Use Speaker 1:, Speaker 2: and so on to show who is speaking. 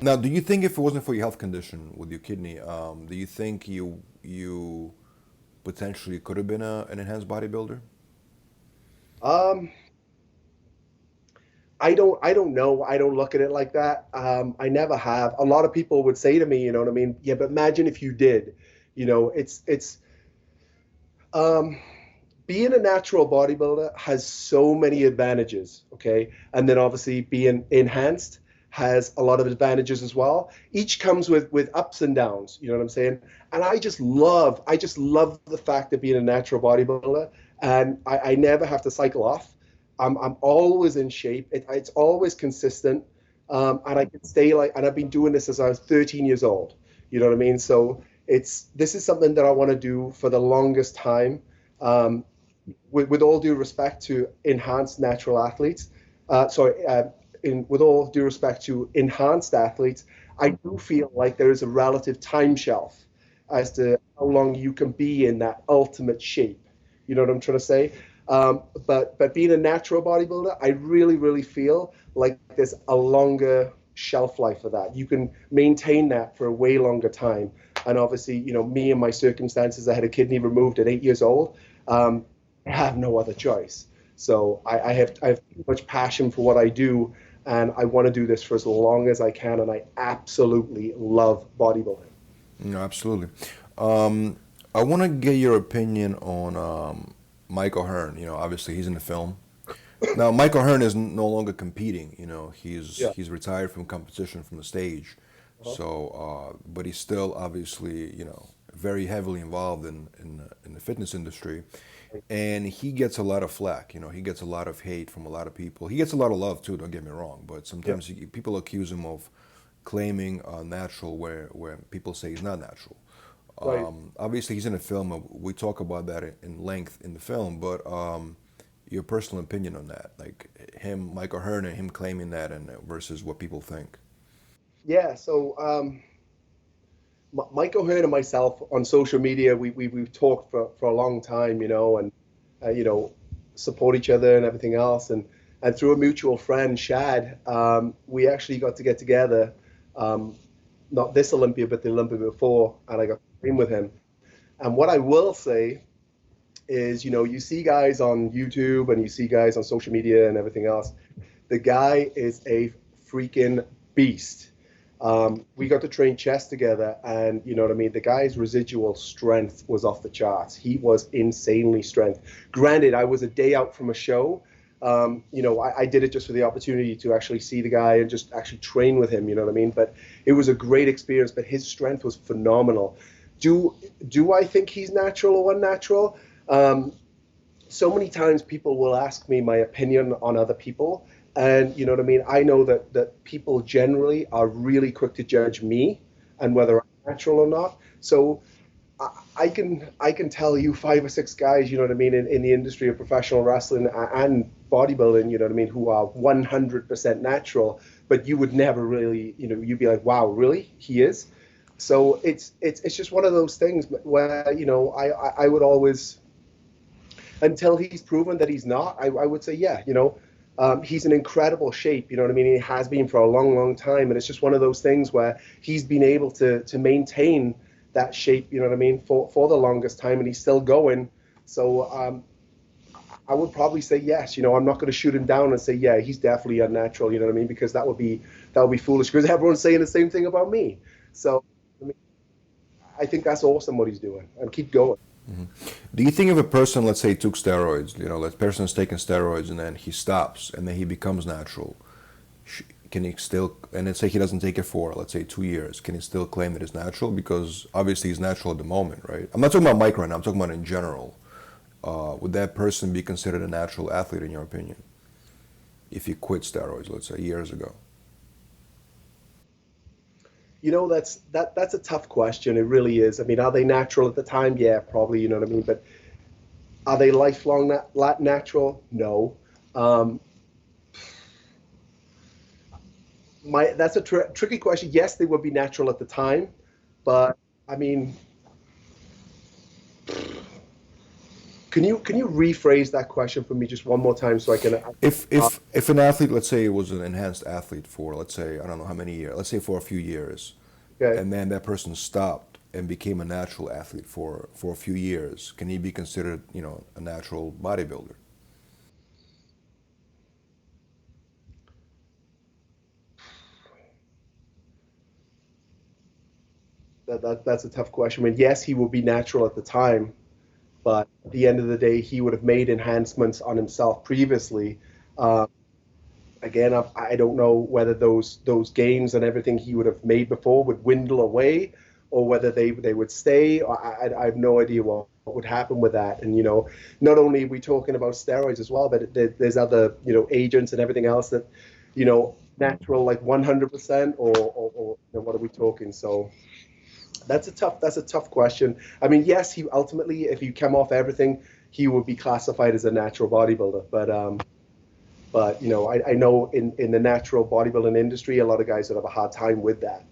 Speaker 1: Now, do you think if it wasn't for your health condition with your kidney, do you think you potentially could have been an enhanced bodybuilder?
Speaker 2: Um, I don't know. I don't look at it like that. I never have. A lot of people would say to me, you know what I mean? Yeah, but imagine if you did. It's um being a natural bodybuilder has so many advantages, okay? And then obviously being enhanced has a lot of advantages as well. Each comes with ups and downs, you know what I'm saying? And I just love the fact of being a natural bodybuilder, and I never have to cycle off. I'm always in shape. It's always consistent. And I can stay like, and I've been doing this since I was 13 years old. You know what I mean? So this is something that I want to do for the longest time. Um, with all due respect to enhanced natural athletes, with all due respect to enhanced athletes, I do feel like there is a relative time shelf as to how long you can be in that ultimate shape. You know what I'm trying to say? But being a natural bodybuilder, I really feel like there's a longer shelf life for that. You can maintain that for a way longer time. And obviously, me and my circumstances, I had a kidney removed at 8 years old. Um, I have no other choice. So I have too much passion for what I do, and I want to do this for as long as I can. And I absolutely love bodybuilding.
Speaker 1: No, absolutely. Um, I want to get your opinion on Michael Hearn. Obviously he's in the film. Now, Michael Hearn is no longer competing. He's
Speaker 2: Yeah.
Speaker 1: he's retired from competition from the stage.
Speaker 2: Uh-huh.
Speaker 1: But he's still obviously, very heavily involved in the fitness industry, and he gets a lot of flack. He gets a lot of hate from a lot of people. He gets a lot of love too. Don't get me wrong, but
Speaker 2: Yeah.
Speaker 1: sometimes people accuse him of claiming natural where people say he's not natural.
Speaker 2: Right.
Speaker 1: Obviously, he's in a film. We talk about that in length in the film, but your personal opinion on that, like him, Michael Hearn, and him claiming that, and versus what people think.
Speaker 2: Yeah. So Mike O'Hearn and myself on social media, we've talked for a long time, and uh, you know, support each other and everything else. And through a mutual friend, Shad, we actually got to get together, um, not this Olympia, but the Olympia before, and I got to train with him. And what I will say is, you see guys on YouTube and you see guys on social media and everything else. The guy is a freaking beast. We got to train chess together, and you know what I mean. The guy's residual strength was off the charts. He was insanely strength. Granted, I was a day out from a show. I did it just for the opportunity to actually see the guy and just actually train with him. You know what I mean. But it was a great experience. But his strength was phenomenal. Do do I think he's natural or unnatural? Um, so many times people will ask me my opinion on other people, and you know what I mean. I know that people generally are really quick to judge me and whether I'm natural or not. So I can tell you five or six guys, you know what I mean, in the industry of professional wrestling and bodybuilding, you know what I mean, who are 100% natural, but you would never really, you'd be like, wow, really, he is. So it's just one of those things where I would always, until he's proven that he's not, I would say, yeah, he's in incredible shape. You know what I mean? He has been for a long time, and it's just one of those things where he's been able to maintain that shape. You know what I mean? For the longest time, and he's still going. So I would probably say yes. I'm not going to shoot him down and say, yeah, he's definitely unnatural. You know what I mean? Because that would be foolish. Because everyone's saying the same thing about me. So I mean, I think that's awesome what he's doing, and keep going.
Speaker 1: Do you think if a person, let's say, took steroids, that person is taking steroids and then he stops and then he becomes natural, can he still, and let's say he doesn't take it for, let's say, 2 years, can he still claim that it's natural? Because obviously he's natural at the moment, right? I'm not talking about Mike right now, I'm talking about in general. Would that person be considered a natural athlete in your opinion? If he quit steroids, let's say, years ago?
Speaker 2: That's a tough question. It really is. I mean, are they natural at the time? Yeah, probably. You know what I mean. But are they lifelong natural? No. Um, that's a tricky question. Yes, they would be natural at the time, but I mean, Can you rephrase that question for me just one more time so I can?
Speaker 1: If an athlete, let's say, was an enhanced athlete for, let's say, I don't know how many years, let's say for a few years,
Speaker 2: Okay.
Speaker 1: and then that person stopped and became a natural athlete for a few years, can he be considered, a natural bodybuilder?
Speaker 2: That's a tough question. I mean, yes, he will be natural at the time, but at the end of the day, he would have made enhancements on himself previously. Uh, Again, I don't know whether those gains and everything he would have made before would dwindle away, or whether they would stay. I have no idea what would happen with that. And not only are we talking about steroids as well, but there's other agents and everything else that natural like 100%, or what are we talking? So that's a tough question. I mean, yes, he ultimately, if you come off everything, he would be classified as a natural bodybuilder. But I know in the natural bodybuilding industry, a lot of guys would have a hard time with that.